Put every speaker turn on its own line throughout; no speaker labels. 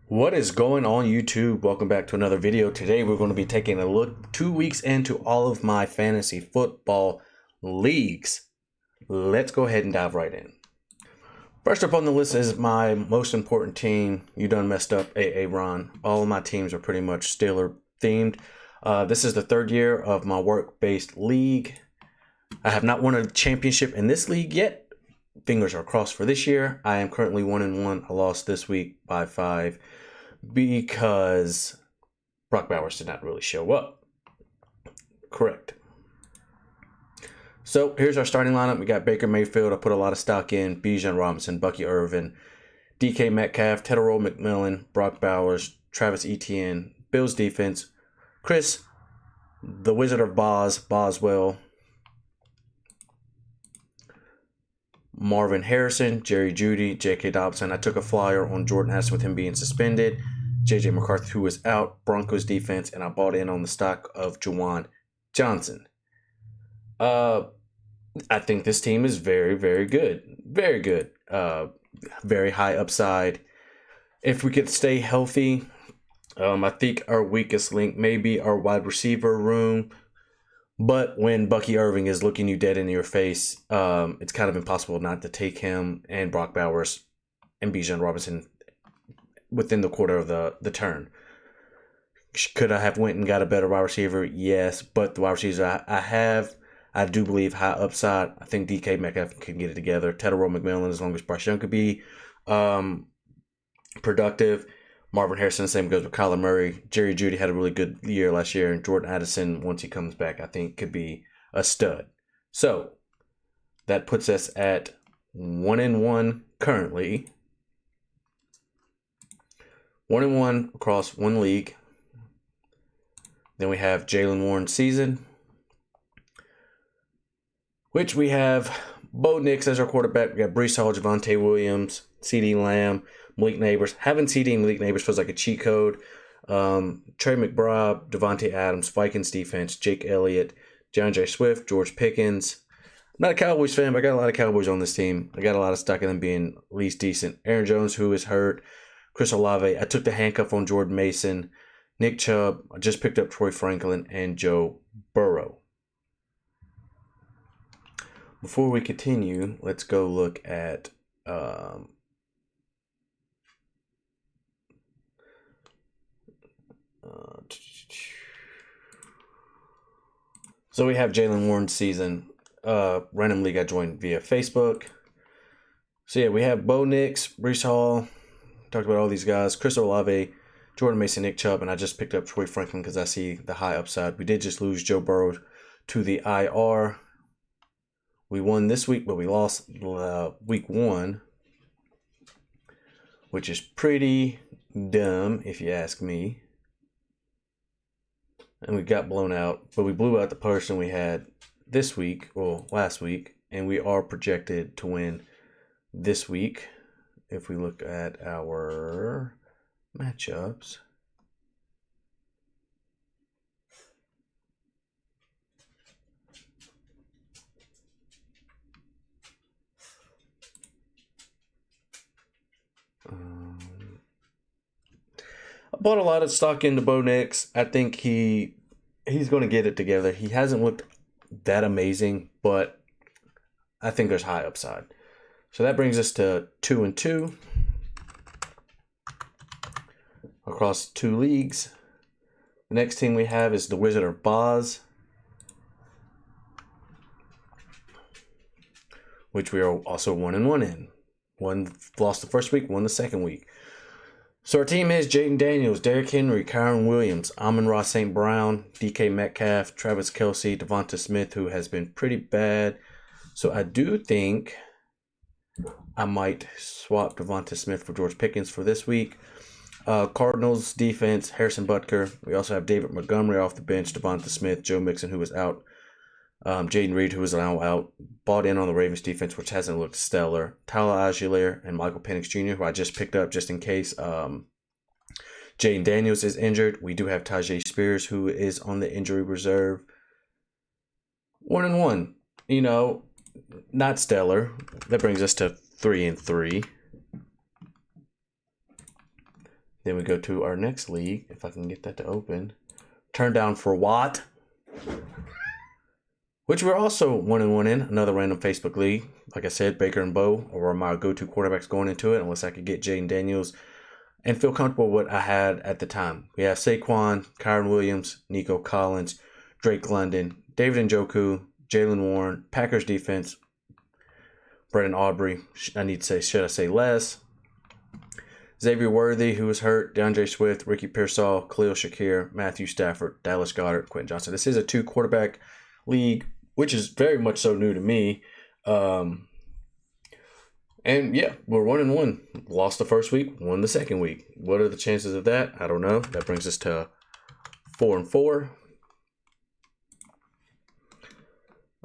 What is going on YouTube? Welcome back to another video. Today we're going to be taking a look 2 weeks into all of my fantasy football leagues. Let's go ahead and dive right in. First up on the list is my most important team. You done messed up, AA Ron. All of my teams are pretty much Steeler themed. This is the third year of my work-based league. I have not won a championship in this league yet. Fingers are crossed for this year. I am currently 1-1. I lost this week by 5 because Brock Bowers did not really show up. Correct. So here's our starting lineup. We got Baker Mayfield. I put a lot of stock in. Bijan Robinson, Bucky Irvin, DK Metcalf, Tedero McMillan, Brock Bowers, Travis Etienne, Bills defense, Chris, the Wizard of Boswell, Marvin Harrison, Jerry Jeudy, J.K. Dobson. I took a flyer on Jordan Addison with him being suspended. J.J. McCarthy, who was out, Broncos defense, and I bought in on the stock of Juwan Johnson. I think this team is very, very good. Very good. Very high upside. If we could stay healthy, I think our weakest link may be our wide receiver room. But when Bucky Irving is looking you dead in your face, it's kind of impossible not to take him and Brock Bowers and Bijan Robinson within the quarter of the turn. Could I have went and got a better wide receiver? Yes, but the wide receivers I do believe high upside. I think DK Metcalf can get it together. Tedero McMillan, as long as Bryce Young could be productive. Marvin Harrison, the same goes with Kyler Murray. Jerry Jeudy had a really good year last year, and Jordan Addison, once he comes back, I think could be a stud. So that puts us at 1-1 currently. 1-1 across one league. Then we have Jaylen Warren's season, which we have Bo Nix as our quarterback. We got Breece Hall, Javonte Williams, CeeDee Lamb, Malik Neighbors. Having CeeDee and Malik Neighbors feels like a cheat code. Trey McBride, Devontae Adams, Vikings defense, Jake Elliott, DeAndre Swift, George Pickens. I'm not a Cowboys fan, but I got a lot of Cowboys on this team. I got a lot of stock in them being at least decent. Aaron Jones, who is hurt. Chris Olave. I took the handcuff on Jordan Mason. Nick Chubb. I just picked up Troy Franklin and Joe Burrow. Before we continue, let's go look at so we have Jaylen Warren's season. Random league I joined via Facebook. So yeah, we have Bo Nix, Breece Hall. Talked about all these guys. Chris Olave, Jordan Mason, Nick Chubb, and I just picked up Troy Franklin because I see the high upside. We did just lose Joe Burrow to the IR. We won this week, but we lost week 1, which is pretty dumb if you ask me. And we got blown out, but we blew out the person we had this week, or last week, and we are projected to win this week. If we look at our matchups. I bought a lot of stock into Bo Nix. I think he's going to get it together. He hasn't looked that amazing, but I think there's high upside. So that brings us to 2-2 across 2 leagues. The next team we have is the Wizard of Boz, which we are also 1-1 in. One lost the first week, won the second week. So our team is Jaden Daniels, Derrick Henry, Kyron Williams, Amon-Ra St. Brown, DK Metcalf, Travis Kelce, Devonta Smith, who has been pretty bad. So I do think I might swap Devonta Smith for George Pickens for this week. Cardinals defense, Harrison Butker. We also have David Montgomery off the bench, Devonta Smith, Joe Mixon, who was out. Jaden Reed, who was now out. Bought in on the Ravens defense, which hasn't looked stellar. Tyler Algier and Michael Penix Jr., who I just picked up just in case Jaden Daniels is injured. We do have Tyjae Spears, who is on the injury reserve. 1-1. Not stellar. That brings us to 3-3. Then we go to our next league, if I can get that to open. Turn down for Watt, which we're also 1-1 in. Another random Facebook league. Like I said, Baker and Bo were my go-to quarterbacks going into it, unless I could get Jayden Daniels and feel comfortable with what I had at the time. We have Saquon, Kyron Williams, Nico Collins, Drake London, David Njoku, Jalen Warren, Packers defense, Brendan Aubrey. Should I say less? Xavier Worthy, who was hurt, DeAndre Swift, Ricky Pearsall, Khalil Shakir, Matthew Stafford, Dallas Goedert, Quentin Johnson. This is a 2-quarterback league, which is very much so new to me. And yeah, we're 1-1. Lost the first week, won the second week. What are the chances of that? I don't know. That brings us to 4-4.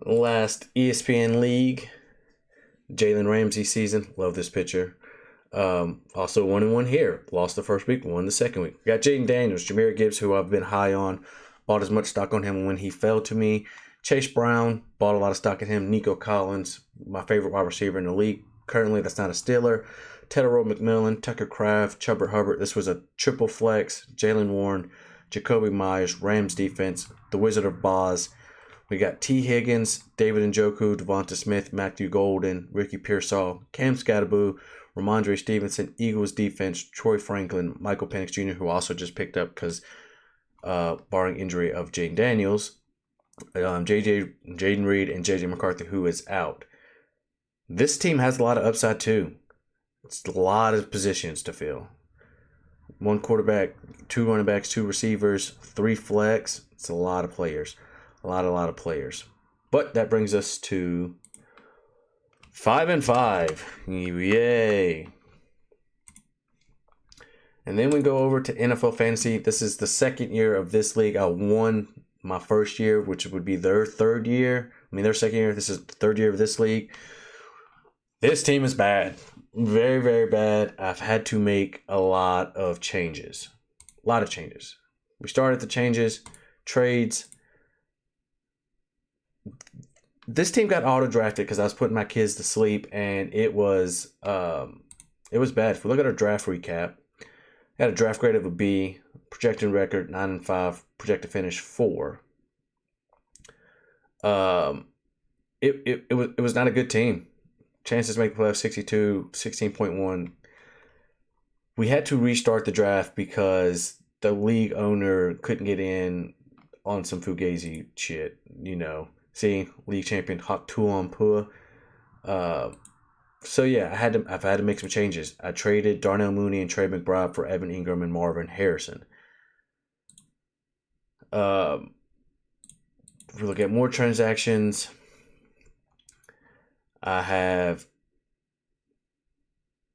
Last ESPN league, Jalen Ramsey season. Love this picture. Also 1-1 here. Lost the first week, won the second week. We got Jayden Daniels, Jahmyr Gibbs, who I've been high on. Bought as much stock on him when he fell to me. Chase Brown, bought a lot of stock in him. Nico Collins, my favorite wide receiver in the league. Currently, that's not a Steeler. Tedero McMillan, Tucker Kraft, Chuba Hubbard. This was a triple flex. Jalen Warren, Jacoby Myers, Rams defense, the Wizard of Boz. We got T. Higgins, David Njoku, Devonta Smith, Matthew Golden, Ricky Pearsall, Cam Scatterboo, Ramondre Stevenson, Eagles defense, Troy Franklin, Michael Penix Jr., who also just picked up because barring injury of Jayden Daniels, Jaden Reed, and J.J. McCarthy, who is out. This team has a lot of upside too. It's a lot of positions to fill. 1 quarterback, 2 running backs, 2 receivers, 3 flex. It's a lot of players. A lot of players. But that brings us to 5-5. Yay. And then we go over to NFL Fantasy. This is the second year of this league. I won my first year, which would be their third year. Their second year. This is the third year of this league. This team is bad. Very, very bad. I've had to make a lot of changes. We started the changes, trades. This team got auto-drafted because I was putting my kids to sleep, and it was bad. If we look at our draft recap, I had a draft grade of a B, projected record 9-5, projected finish 4. It was not a good team. Chances to make the playoffs 62, 16.1. We had to restart the draft because the league owner couldn't get in on some Fugazi shit, See, league champion Hak Tuampua. So yeah, I've had to make some changes. I traded Darnell Mooney and Trey McBride for Evan Ingram and Marvin Harrison. If we look at more transactions, I have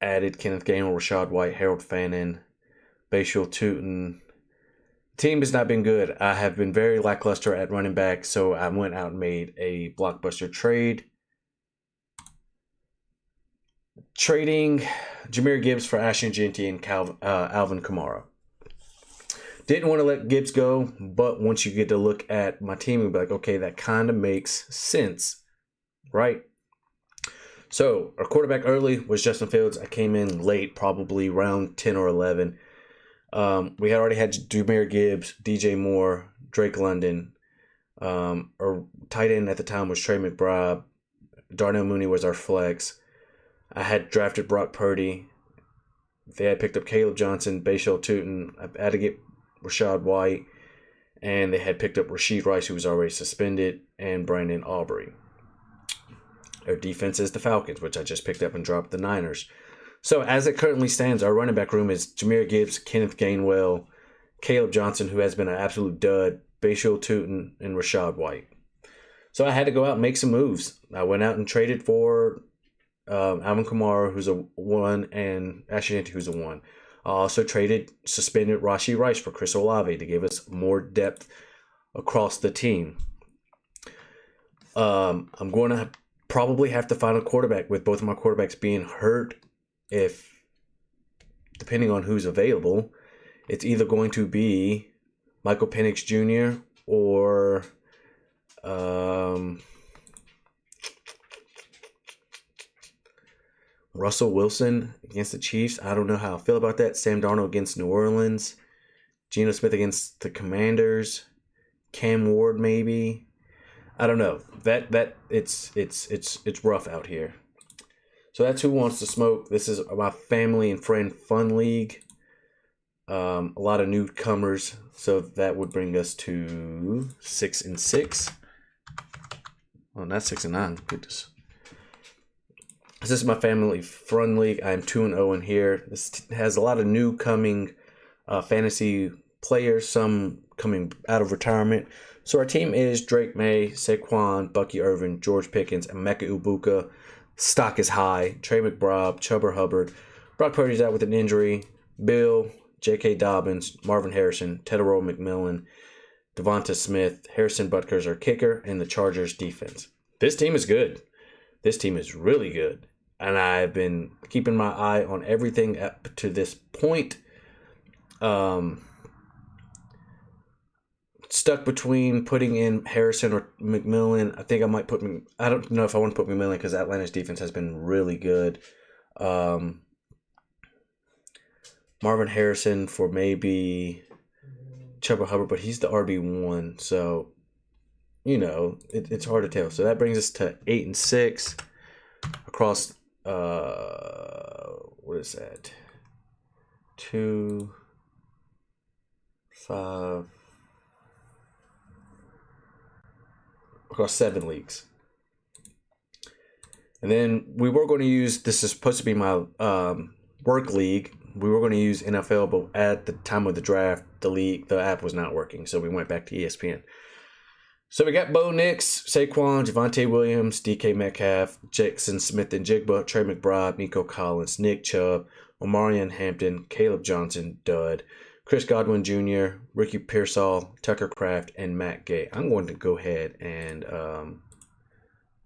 added Kenneth Gainwell, Rashad White, Harold Fannin, Bashil Tootin. Team has not been good. I have been very lackluster at running back, so I went out and made a blockbuster trade. Trading Jahmyr Gibbs for Ashton Jeanty and Alvin Kamara. Didn't want to let Gibbs go, but once you get to look at my team, you'll be like, okay, that kind of makes sense, right? So our quarterback early was Justin Fields. I came in late, probably round 10 or 11. We had already had Jahmyr Gibbs, DJ Moore, Drake London. Our tight end at the time was Trey McBride. Darnell Mooney was our flex. I had drafted Brock Purdy. They had picked up Caleb Johnson, Bashil Tootin. I had to get Rashad White. And they had picked up Rashid Rice, who was already suspended, and Brandon Aubrey. Our defense is the Falcons, which I just picked up and dropped the Niners. So as it currently stands, our running back room is Jahmyr Gibbs, Kenneth Gainwell, Caleb Johnson, who has been an absolute dud, Bashil Tootin, and Rashad White. So I had to go out and make some moves. I went out and traded for Alvin Kamara, who's a 1, and Ashton Jeanty, who's a 1. I also traded suspended Rashid Rice for Chris Olave to give us more depth across the team. I'm going to probably have to find a quarterback with both of my quarterbacks being hurt. If depending on who's available, it's either going to be Michael Penix Jr. or Russell Wilson against the Chiefs. I don't know how I feel about that. Sam Darnold against New Orleans. Geno Smith against the Commanders. Cam Ward maybe. I don't know. It's rough out here. So that's Who Wants to Smoke. This is my family and friend fun league. A lot of newcomers, so that would bring us to 6-6. Well, not 6-9. Goodness. This is my family fun league. I'm 2-0 in here. This has a lot of new coming fantasy players, some coming out of retirement. So our team is Drake May, Saquon, Bucky Irvin, George Pickens, and Emeka Ibuka. Stock is high. Trey McBride, Chuba Hubbard. Brock Purdy's out with an injury. Bill, J.K. Dobbins, Marvin Harrison, Tedero McMillan, Devonta Smith, Harrison Butker's our kicker, and the Chargers defense. This team is good. This team is really good. And I've been keeping my eye on everything up to this point. Stuck between putting in Harrison or McMillan. I think I might I don't know if I want to put McMillan because Atlanta's defense has been really good. Marvin Harrison for maybe Chuba Hubbard, but he's the RB1, so it's hard to tell. So that brings us to 8-6 across. What is that? 2, 5 across 7 leagues. And then we were going to use, this is supposed to be my work league. We were going to use NFL, but at the time of the draft, the app was not working, so we went back to ESPN. So we got Bo Nix, Saquon, Javonte Williams, DK Metcalf, Jackson Smith and Jigba, Trey McBride, Nico Collins, Nick Chubb, Omarion Hampton, Caleb Johnson, Dud, Chris Godwin Jr., Ricky Pearsall, Tucker Kraft, and Matt Gay. I'm going to go ahead and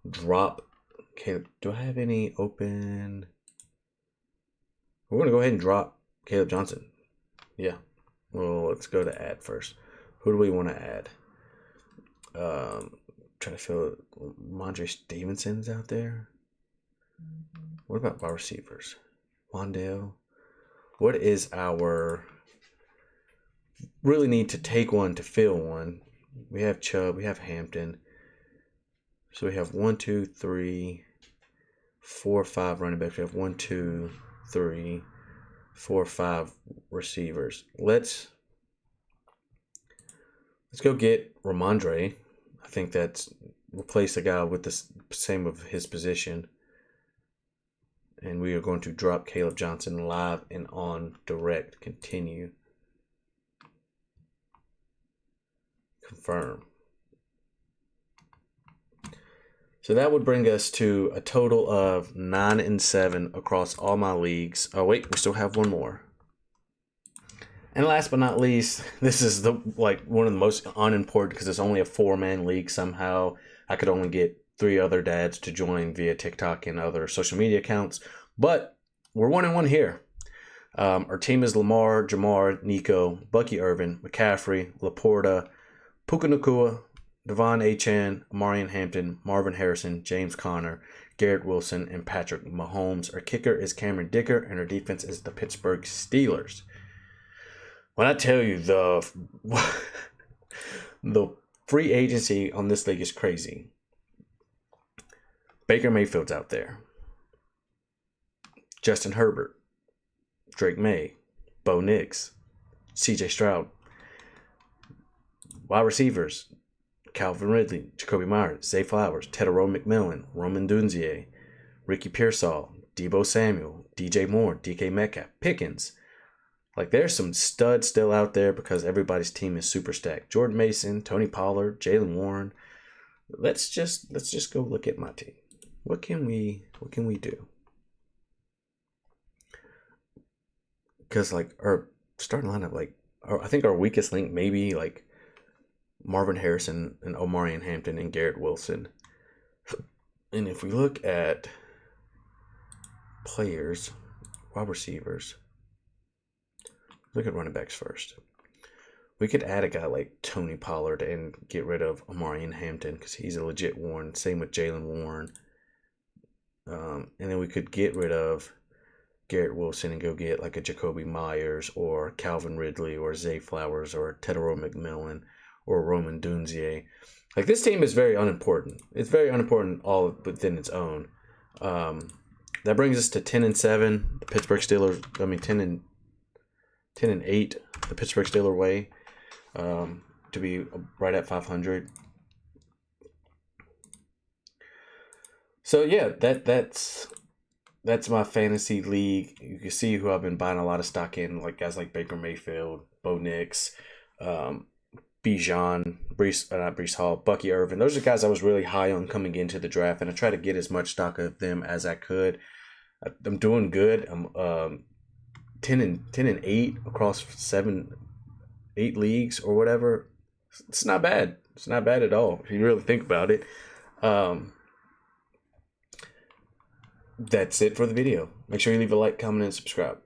drop Caleb. Do I have any open? We're going to go ahead and drop Caleb Johnson. Yeah. Well, let's go to add first. Who do we want to add? Trying to feel Mondre Stevenson's out there. What about our receivers? Wandale. What is our... Really need to take one to fill one. We have Chubb. We have Hampton. So we have 1, 2, 3, 4, 5 running backs. We have 1, 2, 3, 4, 5 receivers. Let's go get Ramondre. I think that's replace a guy with the same of his position. And we are going to drop Caleb Johnson live and on direct. Continue. Confirm. So that would bring us to a total of 9-7 across all my leagues. Oh wait, we still have one more. And last but not least, this is one of the most unimportant because it's only a 4-man league. Somehow I could only get 3 other dads to join via TikTok and other social media accounts. But we're 1-1 here. Our team is Lamar, Jamar, Nico, Bucky Irvin, McCaffrey, Laporta, Puka Nacua, Devon Achane, Omarion Hampton, Marvin Harrison, James Conner, Garrett Wilson, and Patrick Mahomes. Our kicker is Cameron Dicker, and our defense is the Pittsburgh Steelers. When I tell you the free agency on this league is crazy. Baker Mayfield's out there. Justin Herbert, Drake May, Bo Nix, CJ Stroud. Wide receivers, Calvin Ridley, Jacoby Myers, Zay Flowers, Tedero McMillan, Roman Dunzier, Ricky Pearsall, Deebo Samuel, DJ Moore, DK Metcalf, Pickens. There's some studs still out there because everybody's team is super stacked. Jordan Mason, Tony Pollard, Jalen Warren. Let's just go look at my team. What can we do? Because our starting lineup, I think our weakest link maybe Marvin Harrison and Omarion Hampton and Garrett Wilson. And if we look at players, wide receivers, look at running backs first. We could add a guy like Tony Pollard and get rid of Omarion Hampton because he's a legit Warren. Same with Jalen Warren. And then we could get rid of Garrett Wilson and go get like a Jacoby Myers or Calvin Ridley or Zay Flowers or Tedero McMillan or Roman Dunzier. Like, this team is very unimportant. It's very unimportant all within its own. That brings us to 10-7. The Pittsburgh Steelers. 10-8. The Pittsburgh Steelers way to be right at 500. So yeah, that's my fantasy league. You can see who I've been buying a lot of stock in, like guys like Baker Mayfield, Bo Nix, Bijan, Breece Hall, Bucky Irvin. Those are guys I was really high on coming into the draft, and I try to get as much stock of them as I could. I'm doing good. I'm 10-8 across 8 leagues or whatever. It's not bad. It's not bad at all if you really think about it. That's it for the video. Make sure you leave a like, comment, and subscribe.